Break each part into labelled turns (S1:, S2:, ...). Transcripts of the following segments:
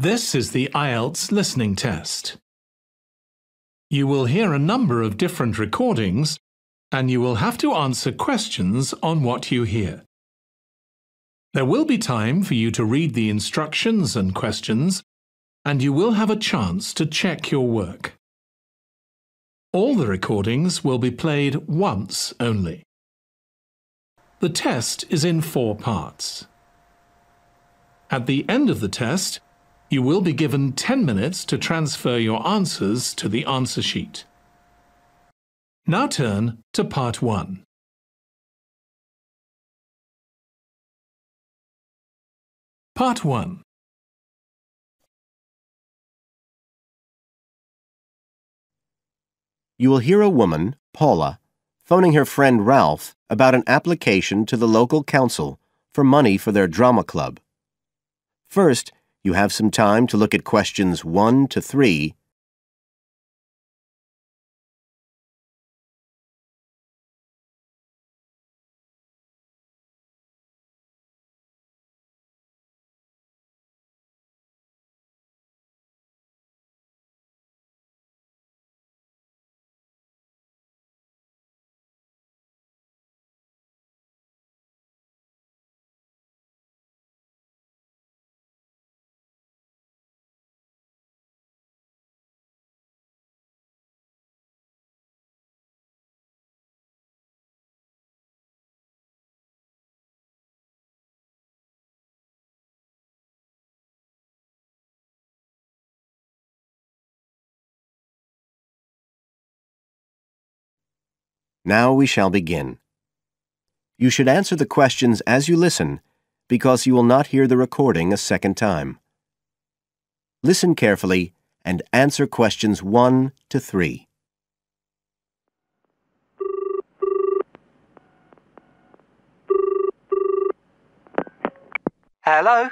S1: This is the IELTS listening test. You will hear a number of different recordings and you will have to answer questions on what you hear. There will be time for you to read the instructions and questions, and you will have a chance to check your work. All the recordings will be played once only. The test is in 4 parts. At the end of the test, you will be given 10 minutes to transfer your answers to the answer sheet. Now turn to Part 1. Part 1.
S2: You will hear a woman, Paula, phoning her friend Ralph about an application to the local council for money for their drama club. First, you have some time to look at questions 1 to 3. Now we shall begin. You should answer the questions as you listen, because you will not hear the recording a second time. Listen carefully and answer questions 1 to 3.
S3: Hello?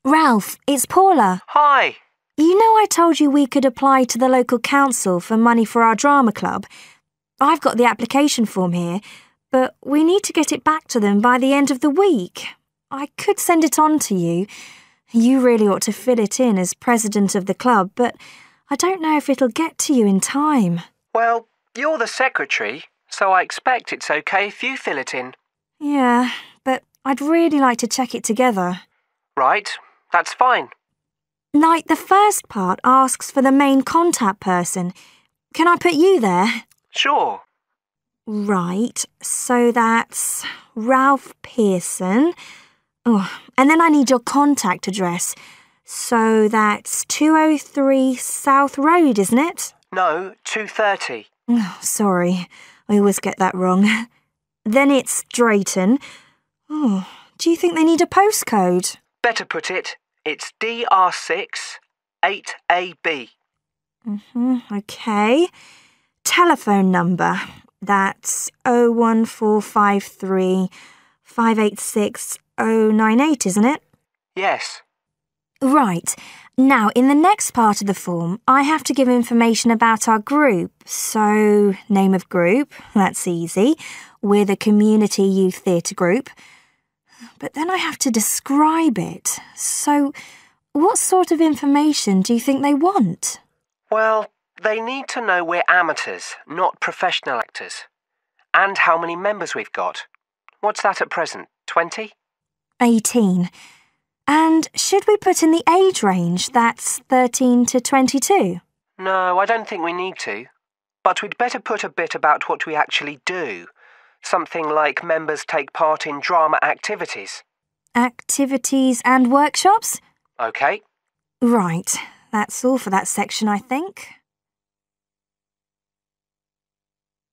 S4: Ralph, it's Paula.
S3: Hi.
S4: You know I told you we could apply to the local council for money for our drama club? I've got the application form here, but we need to get it back to them by the end of the week. I could send it on to you. You really ought to fill it in as president of the club, but I don't know if it'll get to you in time.
S3: Well, you're the secretary, so I expect it's okay if you fill it in.
S4: Yeah, but I'd really like to check it together.
S3: Right, that's fine.
S4: Like, the first part asks for the main contact person. Can I put you there?
S3: Sure.
S4: Right, so that's Ralph Pearson. Oh, and then I need your contact address. So that's 203 South Road, isn't it?
S3: No, 230.
S4: Oh, sorry, I always get that wrong. Then it's Drayton. Oh, do you think they need a postcode?
S3: Better put it, it's DR6 8AB.
S4: Okay. Telephone number. That's 01453 586 098, isn't it?
S3: Yes.
S4: Right. Now, in the next part of the form, I have to give information about our group. So, name of group, that's easy. We're the Community Youth Theatre Group. But then I have to describe it. So, what sort of information do you think they want?
S3: Well, they need to know we're amateurs, not professional actors. And how many members we've got. What's that at present, 20?
S4: 18. And should we put in the age range? That's 13 to 22?
S3: No, I don't think we need to. But we'd better put a bit about what we actually do. Something like members take part in drama activities.
S4: Activities and workshops?
S3: OK.
S4: Right. That's all for that section, I think.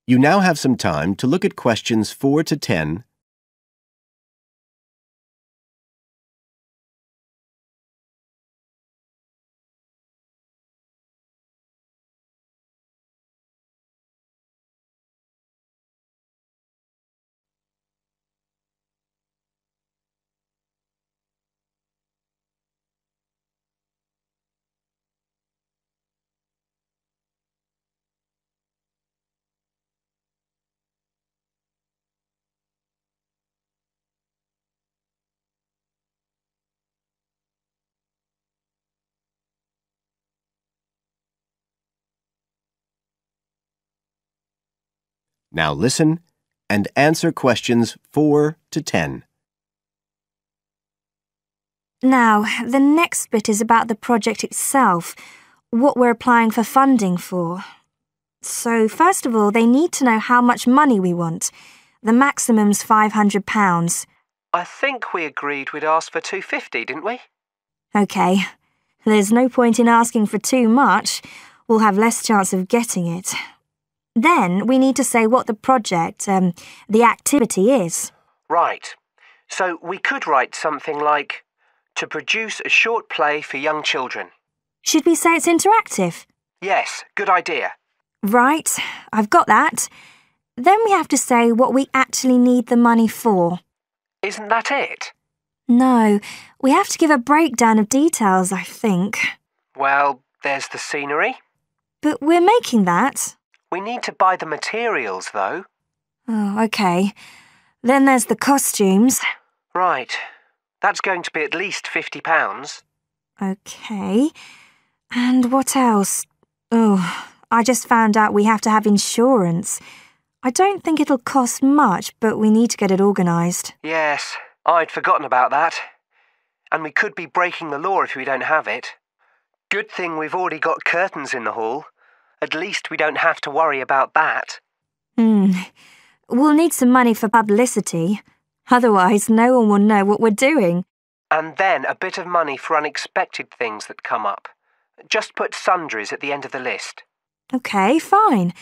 S2: You now have some time to look at questions 4 to 10 Now listen and answer questions 4 to 10.
S4: Now, the next bit is about the project itself, what we're applying for funding for. So, first of all, they need to know how much money we want. The maximum's £500.
S3: I think we agreed we'd ask for £250, didn't we?
S4: OK. There's no point in asking for too much. We'll have less chance of getting it. Then we need to say what the project, the activity is.
S3: Right. So we could write something like, to produce a short play for young children.
S4: Should we say it's interactive?
S3: Yes, good idea.
S4: Right, I've got that. Then we have to say what we actually need the money for.
S3: Isn't that it?
S4: No, we have to give a breakdown of details, I think.
S3: Well, there's the scenery.
S4: But we're making that.
S3: We need to buy the materials, though.
S4: Oh, OK. Then there's the costumes.
S3: Right. That's going to be at least £50.
S4: OK. And what else? Oh, I just found out we have to have insurance. I don't think it'll cost much, but we need to get it organised.
S3: Yes, I'd forgotten about that. And we could be breaking the law if we don't have it. Good thing we've already got curtains in the hall. At least we don't have to worry about that.
S4: We'll need some money for publicity. Otherwise, no one will know what we're doing.
S3: And then a bit of money for unexpected things that come up. Just put sundries at the end of the list.
S4: OK, fine.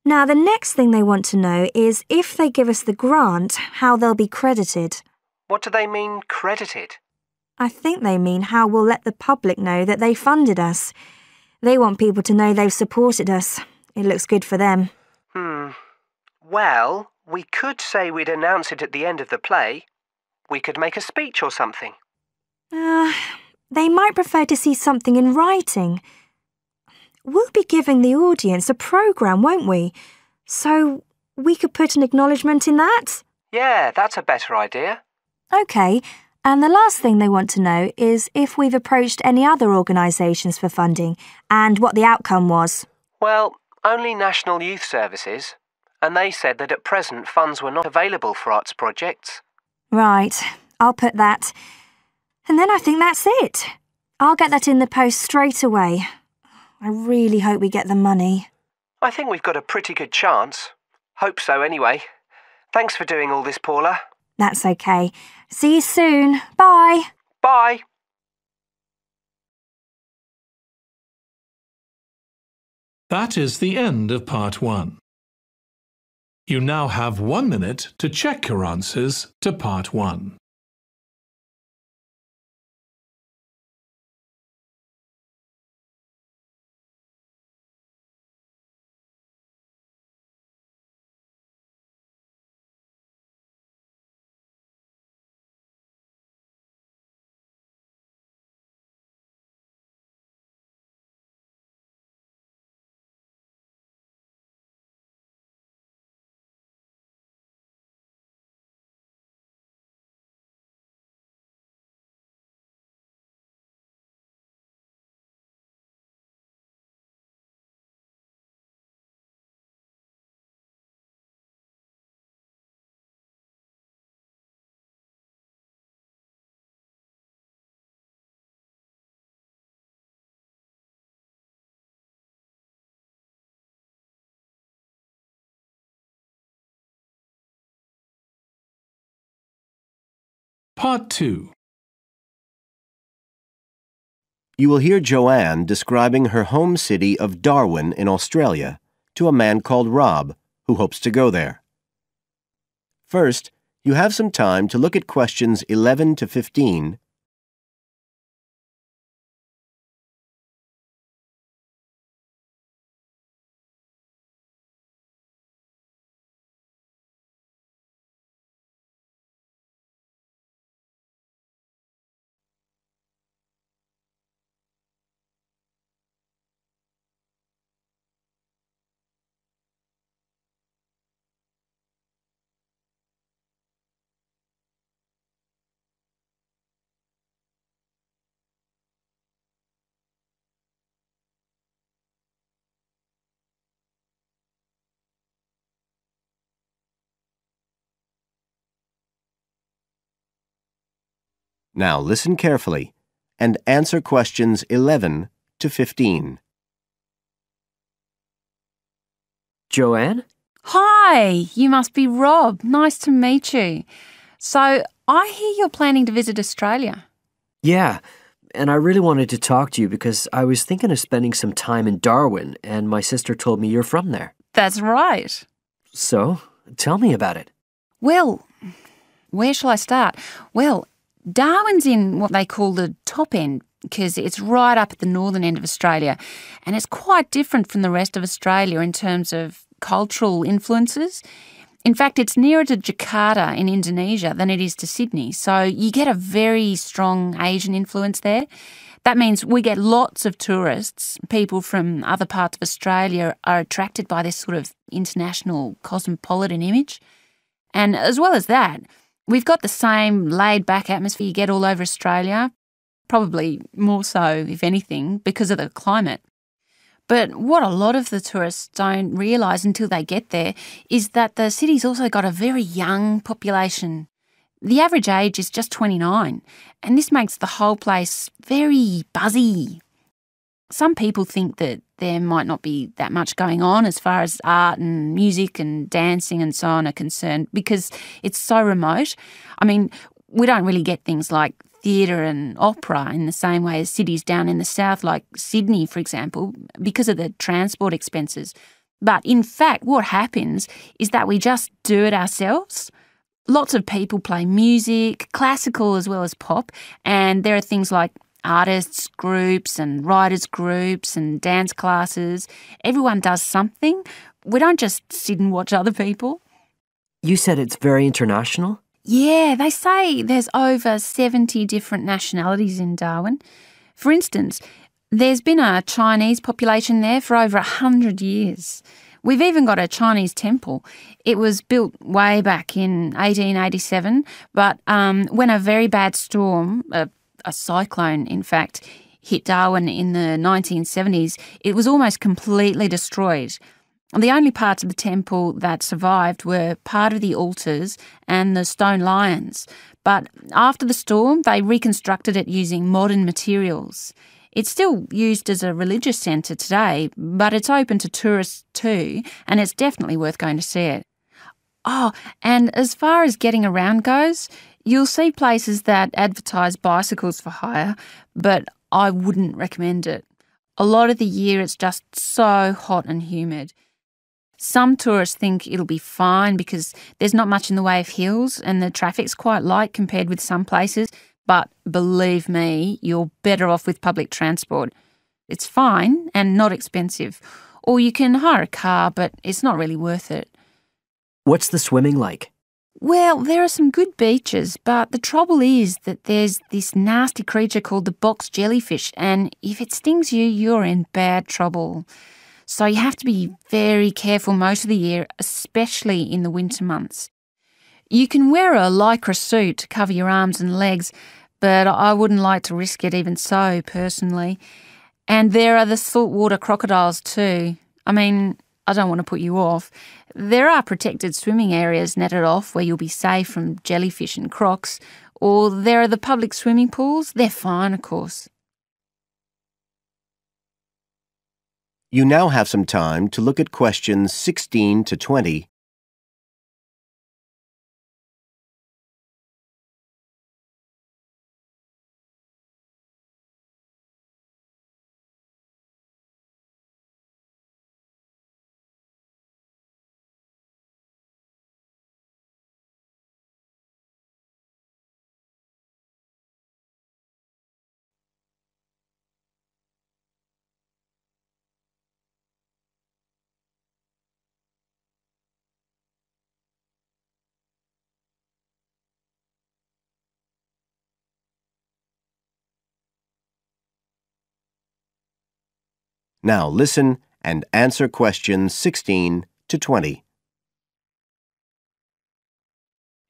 S4: Now, the next thing they want to know is if they give us the grant, how they'll be credited.
S3: What do they mean, credited?
S4: I think they mean how we'll let the public know that they funded us. They want people to know they've supported us. It looks good for them.
S3: Well, we could say we'd announce it at the end of the play. We could make a speech or something.
S4: They might prefer to see something in writing. We'll be giving the audience a programme, won't we? So we could put an acknowledgement in that?
S3: Yeah, that's a better idea.
S4: OK, and the last thing they want to know is if we've approached any other organisations for funding and what the outcome was.
S3: Well, only National Youth Services, and they said that at present funds were not available for arts projects.
S4: Right, I'll put that. And then I think that's it. I'll get that in the post straight away. I really hope we get the money.
S3: I think we've got a pretty good chance. Hope so anyway. Thanks for doing all this, Paula.
S4: That's OK. See you soon. Bye.
S3: Bye.
S1: That is the end of part 1. You now have 1 minute to check your answers to part 1. Part 2.
S2: You will hear Joanne describing her home city of Darwin in Australia to a man called Rob, who hopes to go there. First, you have some time to look at questions 11 to 15 Now listen carefully and answer questions 11 to 15.
S5: Joanne?
S6: Hi, you must be Rob. Nice to meet you. So, I hear you're planning to visit Australia.
S5: Yeah, and I really wanted to talk to you because I was thinking of spending some time in Darwin, and my sister told me you're from there.
S6: That's right.
S5: So, tell me about it.
S6: Well, where shall I start? Well, Darwin's in what they call the top end because it's right up at the northern end of Australia, and it's quite different from the rest of Australia in terms of cultural influences. In fact, it's nearer to Jakarta in Indonesia than it is to Sydney, so you get a very strong Asian influence there. That means we get lots of tourists. People from other parts of Australia are attracted by this sort of international cosmopolitan image. And as well as that, we've got the same laid-back atmosphere you get all over Australia, probably more so, if anything, because of the climate. But what a lot of the tourists don't realise until they get there is that the city's also got a very young population. The average age is just 29, and this makes the whole place very buzzy. Some people think that there might not be that much going on as far as art and music and dancing and so on are concerned because it's so remote. I mean, we don't really get things like theatre and opera in the same way as cities down in the south, like Sydney, for example, because of the transport expenses. But in fact, what happens is that we just do it ourselves. Lots of people play music, classical as well as pop, and there are things like artists groups and writers groups and dance classes. Everyone does something. We don't just sit and watch other people.
S5: You said it's very international?
S6: Yeah, they say there's over 70 different nationalities in Darwin. For instance, there's been a Chinese population there for over 100 years. We've even got a Chinese temple. It was built way back in 1887, but when a very bad storm, a cyclone in fact, hit Darwin in the 1970s, it was almost completely destroyed. The only parts of the temple that survived were part of the altars and the stone lions. But after the storm, they reconstructed it using modern materials. It's still used as a religious centre today, but it's open to tourists too, and it's definitely worth going to see it. Oh, and as far as getting around goes, you'll see places that advertise bicycles for hire, but I wouldn't recommend it. A lot of the year it's just so hot and humid. Some tourists think it'll be fine because there's not much in the way of hills and the traffic's quite light compared with some places, but believe me, you're better off with public transport. It's fine and not expensive. Or you can hire a car, but it's not really worth it.
S5: What's the swimming like?
S6: Well, there are some good beaches, but the trouble is that there's this nasty creature called the box jellyfish, and if it stings you, you're in bad trouble. So you have to be very careful most of the year, especially in the winter months. You can wear a lycra suit to cover your arms and legs, but I wouldn't like to risk it even so, personally. And there are the saltwater crocodiles too. I mean, I don't want to put you off. There are protected swimming areas netted off where you'll be safe from jellyfish and crocs, or there are the public swimming pools. They're fine, of course.
S2: You now have some time to look at questions 16 to 20. Now listen and answer questions 16 to 20.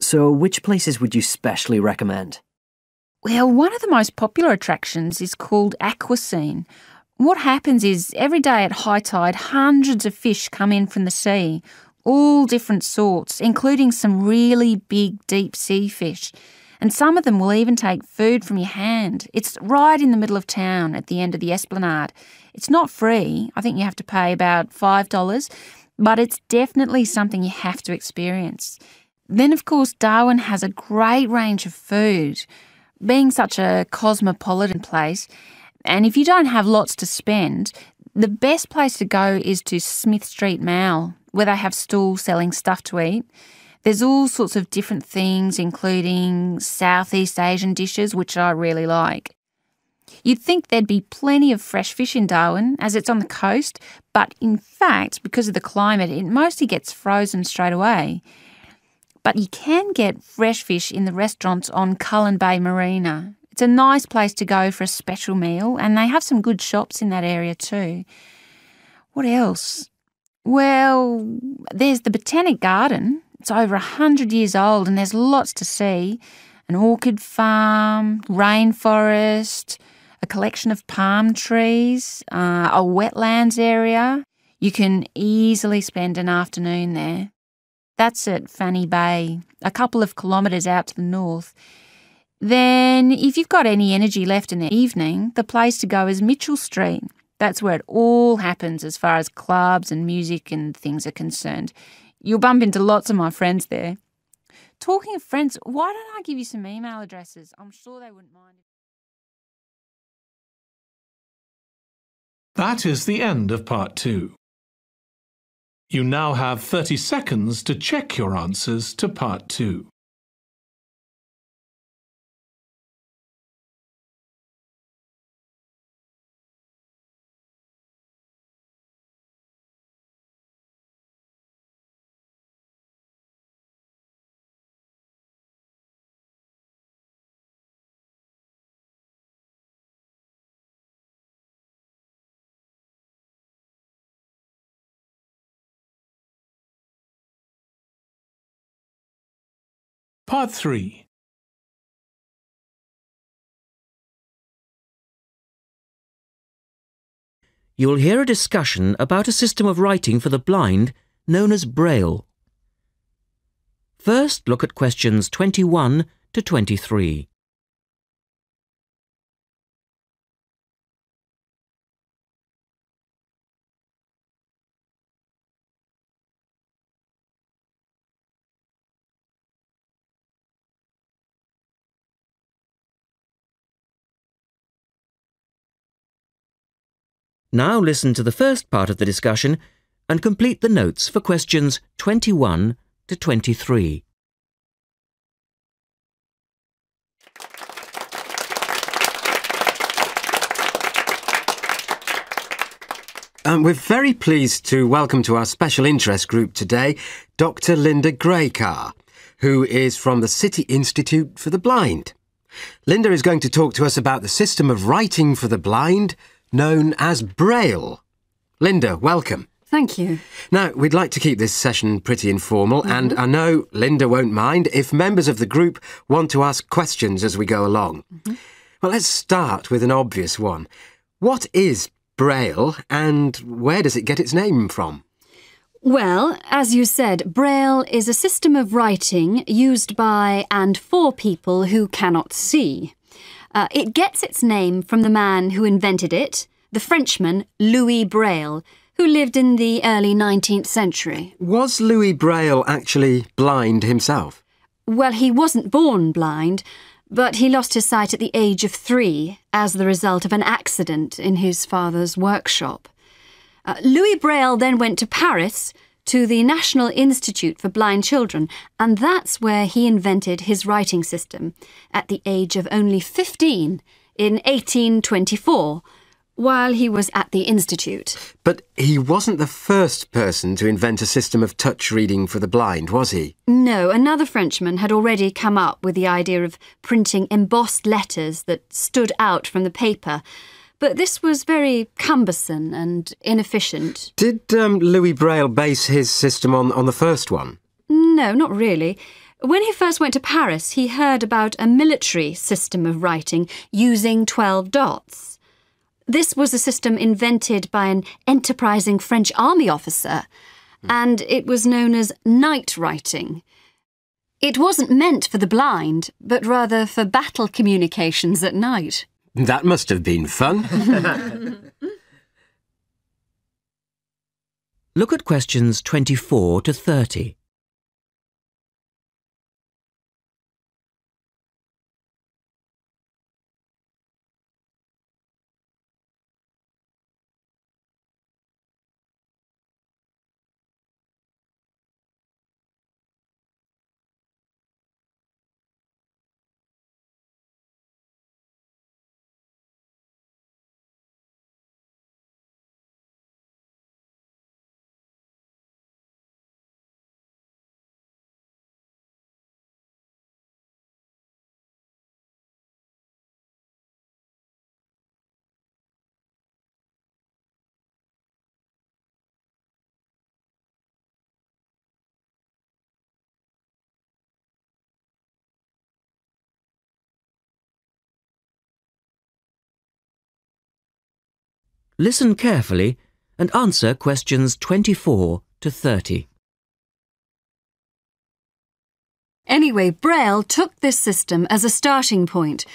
S5: So, which places would you specially recommend?
S6: Well, one of the most popular attractions is called Aquascene. What happens is every day at high tide, hundreds of fish come in from the sea, all different sorts, including some really big deep sea fish. And some of them will even take food from your hand. It's right in the middle of town at the end of the Esplanade. It's not free. I think you have to pay about $5, but it's definitely something you have to experience. Then, of course, Darwin has a great range of food, being such a cosmopolitan place. And if you don't have lots to spend, the best place to go is to Smith Street Mall, where they have stalls selling stuff to eat. There's all sorts of different things, including Southeast Asian dishes, which I really like. You'd think there'd be plenty of fresh fish in Darwin, as it's on the coast, but in fact, because of the climate, it mostly gets frozen straight away. But you can get fresh fish in the restaurants on Cullen Bay Marina. It's a nice place to go for a special meal, and they have some good shops in that area too. What else? Well, there's the Botanic Garden. It's over 100 years old and there's lots to see. An orchid farm, rainforest, a collection of palm trees, a wetlands area. You can easily spend an afternoon there. That's at Fanny Bay, a couple of kilometres out to the north. Then, if you've got any energy left in the evening, the place to go is Mitchell Street. That's where it all happens as far as clubs and music and things are concerned. You'll bump into lots of my friends there. Talking of friends, why don't I give you some email addresses? I'm sure they wouldn't mind.
S1: That is the end of part 2. You now have 30 seconds to check your answers to part 2. Part 3.
S7: You will hear a discussion about a system of writing for the blind known as Braille. First, look at questions 21 to 23. Now listen to the first part of the discussion and complete the notes for questions 21 to 23.
S8: We're very pleased to welcome to our special interest group today Dr. Linda Graycar, who is from the City Institute for the Blind. Linda is going to talk to us about the system of writing for the blind known as Braille. Linda, welcome.
S9: Thank you.
S8: Now, we'd like to keep this session pretty informal, and I know Linda won't mind if members of the group want to ask questions as we go along. Well, let's start with an obvious one. What is Braille, and where does it get its name from?
S9: Well, as you said, Braille is a system of writing used by and for people who cannot see. It gets its name from the man who invented it, the Frenchman Louis Braille, who lived in the early 19th century.
S8: Was Louis Braille actually blind himself?
S9: Well, he wasn't born blind, but he lost his sight at the age of 3 as the result of an accident in his father's workshop. Louis Braille then went to Paris to the National Institute for Blind Children, and that's where he invented his writing system at the age of only 15 in 1824, while he was at the Institute.
S8: But he wasn't the first person to invent a system of touch reading for the blind, was he?
S9: No, another Frenchman had already come up with the idea of printing embossed letters that stood out from the paper. But this was very cumbersome and inefficient.
S8: Did Louis Braille base his system on the first one?
S9: No, not really. When he first went to Paris, he heard about a military system of writing using 12 dots. This was a system invented by an enterprising French army officer, and it was known as night writing. It wasn't meant for the blind, but rather for battle communications at night.
S8: That must have been fun.
S7: Look at questions 24 to 30. Listen carefully and answer questions 24 to 30.
S9: Anyway, Braille took this system as a starting point,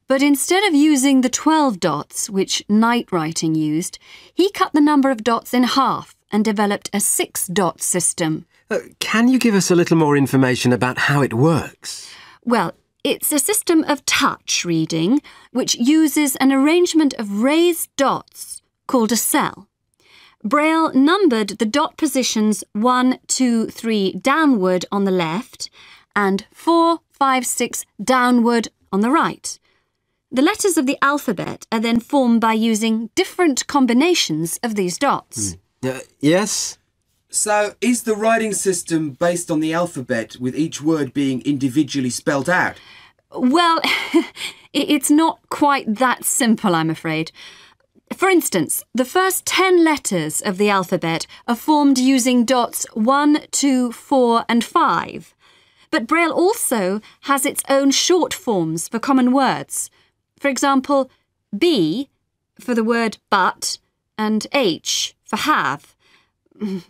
S9: but instead of using the 12 dots, which night writing used, he cut the number of dots in half and developed a 6-dot system.
S8: Can you give us a little more information about how it works?
S9: Well, it's a system of touch reading, which uses an arrangement of raised dots called a cell. Braille numbered the dot positions 1, 2, 3 downward on the left and 4, 5, 6 downward on the right. The letters of the alphabet are then formed by using different combinations of these dots.
S8: Yes?
S10: So, is the writing system based on the alphabet with each word being individually spelt out?
S9: Well, it's not quite that simple, I'm afraid. For instance, the first 10 letters of the alphabet are formed using dots 1, 2, 4 and 5. But Braille also has its own short forms for common words. For example, B for the word but and H for have.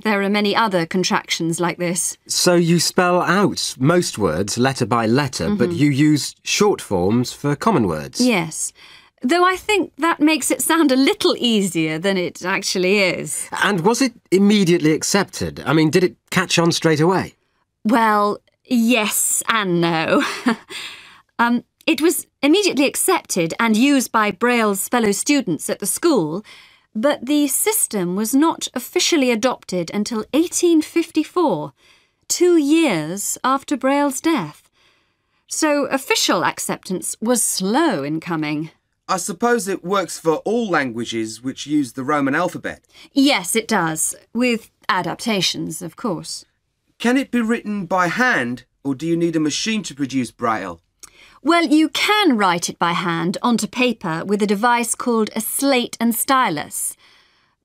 S9: There are many other contractions like this.
S8: So you spell out most words letter by letter, but you use short forms for common words?
S9: Yes. Though I think that makes it sound a little easier than it actually is.
S8: And was it immediately accepted? I mean, did it catch on straight away?
S9: Well, yes and no. It was immediately accepted and used by Braille's fellow students at the school, but the system was not officially adopted until 1854, 2 years after Braille's death. So official acceptance was slow in coming.
S10: I suppose it works for all languages which use the Roman alphabet.
S9: Yes, it does, with adaptations, of course.
S10: Can it be written by hand, or do you need a machine to produce Braille?
S9: Well, you can write it by hand onto paper with a device called a slate and stylus.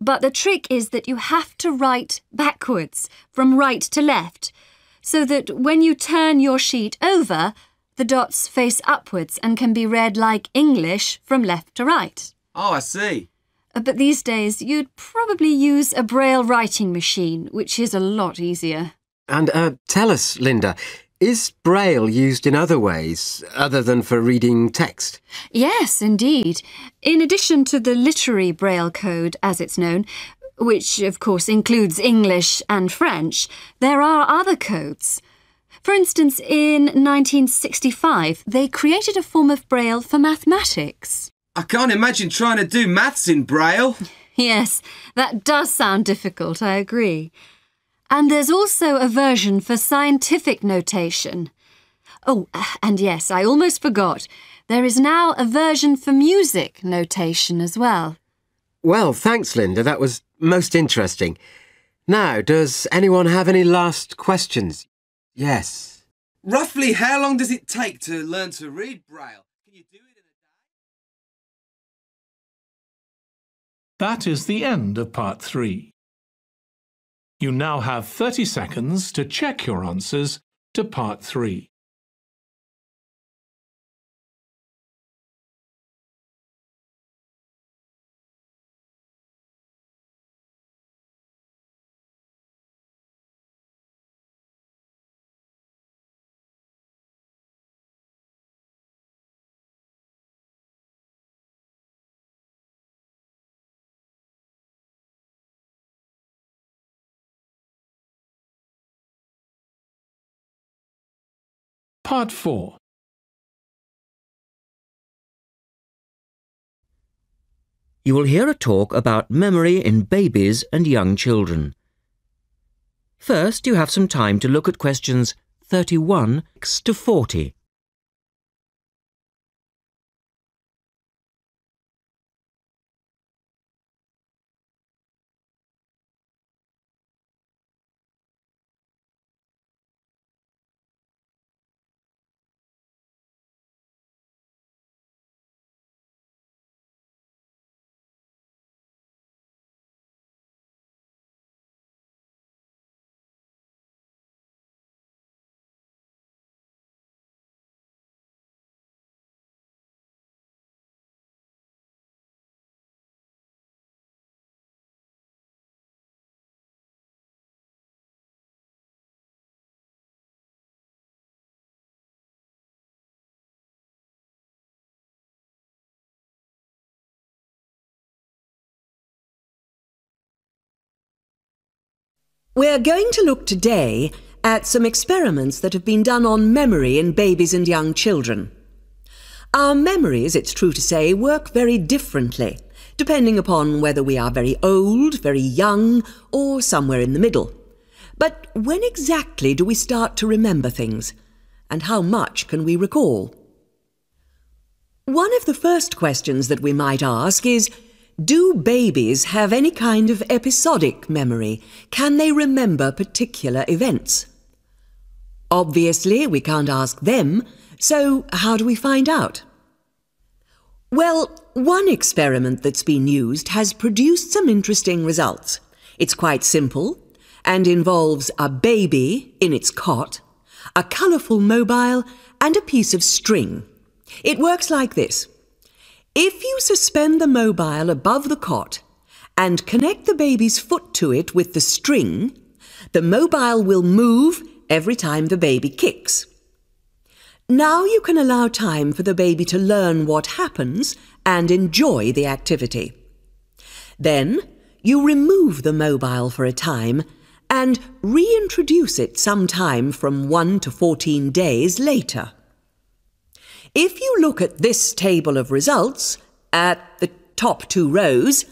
S9: But the trick is that you have to write backwards, from right to left, so that when you turn your sheet over, the dots face upwards and can be read like English from left to right.
S10: Oh, I see.
S9: But these days, you'd probably use a Braille writing machine, which is a lot easier.
S8: And tell us, Linda, is Braille used in other ways, other than for reading text?
S9: Yes, indeed. In addition to the literary Braille code, as it's known, which of course includes English and French, there are other codes. For instance, in 1965, they created a form of Braille for mathematics.
S10: I can't imagine trying to do maths in Braille.
S9: Yes, that does sound difficult, I agree. And there's also a version for scientific notation. Oh, and yes, I almost forgot. There is now a version for music notation as well.
S8: Well, thanks, Linda. That was most interesting. Now, does anyone have any last questions? Yes.
S10: Roughly how long does it take to learn to read Braille? Can you do it in a day?
S1: That is the end of part 3. You now have 30 seconds to check your answers to part 3. Part 4.
S7: You will hear a talk about memory in babies and young children. First, you have some time to look at questions 31 to 40.
S11: We're going to look today at some experiments that have been done on memory in babies and young children. Our memories, it's true to say, work very differently, depending upon whether we are very old, very young, or somewhere in the middle. But when exactly do we start to remember things? And how much can we recall? One of the first questions that we might ask is, do babies have any kind of episodic memory? Can they remember particular events? Obviously, we can't ask them, so how do we find out? Well, one experiment that's been used has produced some interesting results. It's quite simple and involves a baby in its cot, a colourful mobile, and a piece of string. It works like this. If you suspend the mobile above the cot and connect the baby's foot to it with the string, the mobile will move every time the baby kicks. Now you can allow time for the baby to learn what happens and enjoy the activity. Then you remove the mobile for a time and reintroduce it sometime from 1 to 14 days later. If you look at this table of results, at the top 2 rows,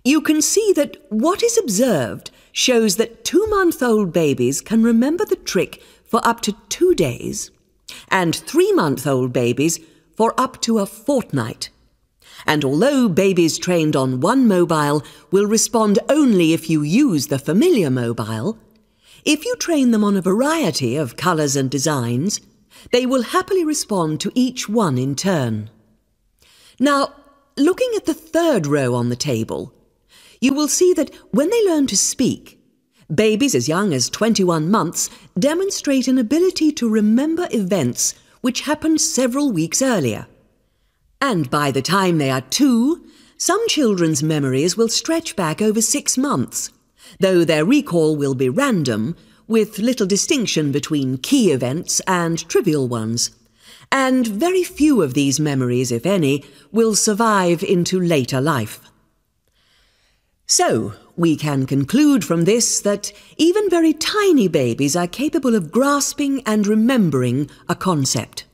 S11: you can see that what is observed shows that 2-month-old babies can remember the trick for up to 2 days, and 3-month-old babies for up to a fortnight. And although babies trained on one mobile will respond only if you use the familiar mobile, if you train them on a variety of colours and designs, they will happily respond to each one in turn. Now, looking at the 3rd row on the table, you will see that when they learn to speak, babies as young as 21 months demonstrate an ability to remember events which happened several weeks earlier. And by the time they are 2, some children's memories will stretch back over 6 months, though their recall will be random, with little distinction between key events and trivial ones. And very few of these memories, if any, will survive into later life. So, we can conclude from this that even very tiny babies are capable of grasping and remembering a concept.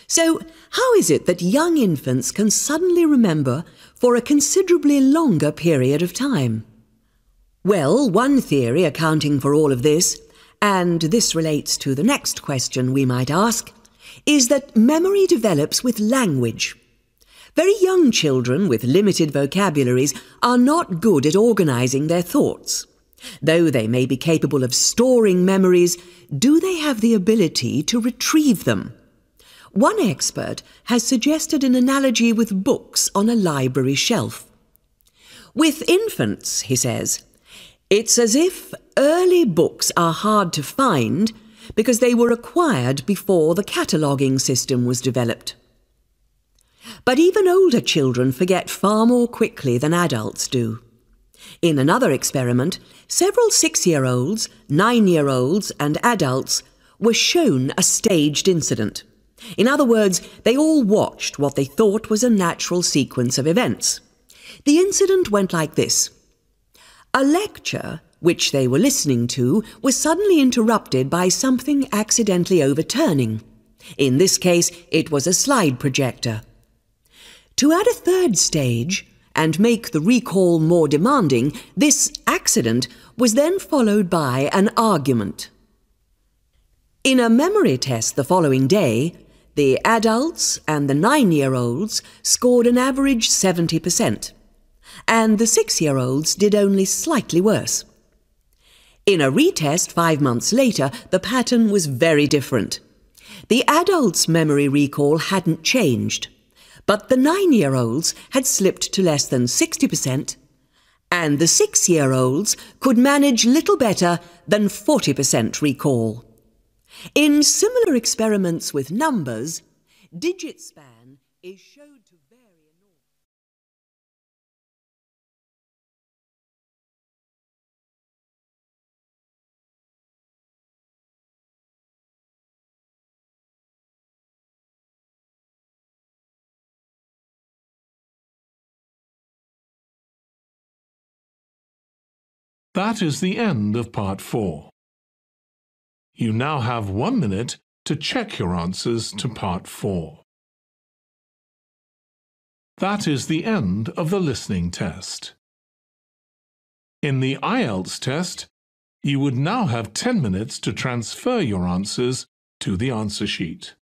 S11: So, how is it that young infants can suddenly remember for a considerably longer period of time? Well, one theory accounting for all of this, and this relates to the next question we might ask, is that memory develops with language. Very young children with limited vocabularies are not good at organising their thoughts. Though they may be capable of storing memories, do they have the ability to retrieve them? One expert has suggested an analogy with books on a library shelf. With infants, he says, it's as if early books are hard to find because they were acquired before the cataloguing system was developed. But even older children forget far more quickly than adults do. In another experiment, several 6-year-olds, 9-year-olds, and adults were shown a staged incident. In other words, they all watched what they thought was a natural sequence of events. The incident went like this. A lecture, which they were listening to, was suddenly interrupted by something accidentally overturning. In this case, it was a slide projector. To add a third stage, and make the recall more demanding, this accident was then followed by an argument. In a memory test the following day, the adults and the 9-year-olds scored an average 70%, and the 6-year-olds did only slightly worse. In a retest 5 months later, the pattern was very different. The adults' memory recall hadn't changed, but the 9-year-olds had slipped to less than 60%, and the 6-year-olds could manage little better than 40% recall. In similar experiments with numbers, digit span is showed to vary enormously.
S1: That is the end of Part 4. You now have 1 minute to check your answers to Part 4. That is the end of the listening test. In the IELTS test, you would now have 10 minutes to transfer your answers to the answer sheet.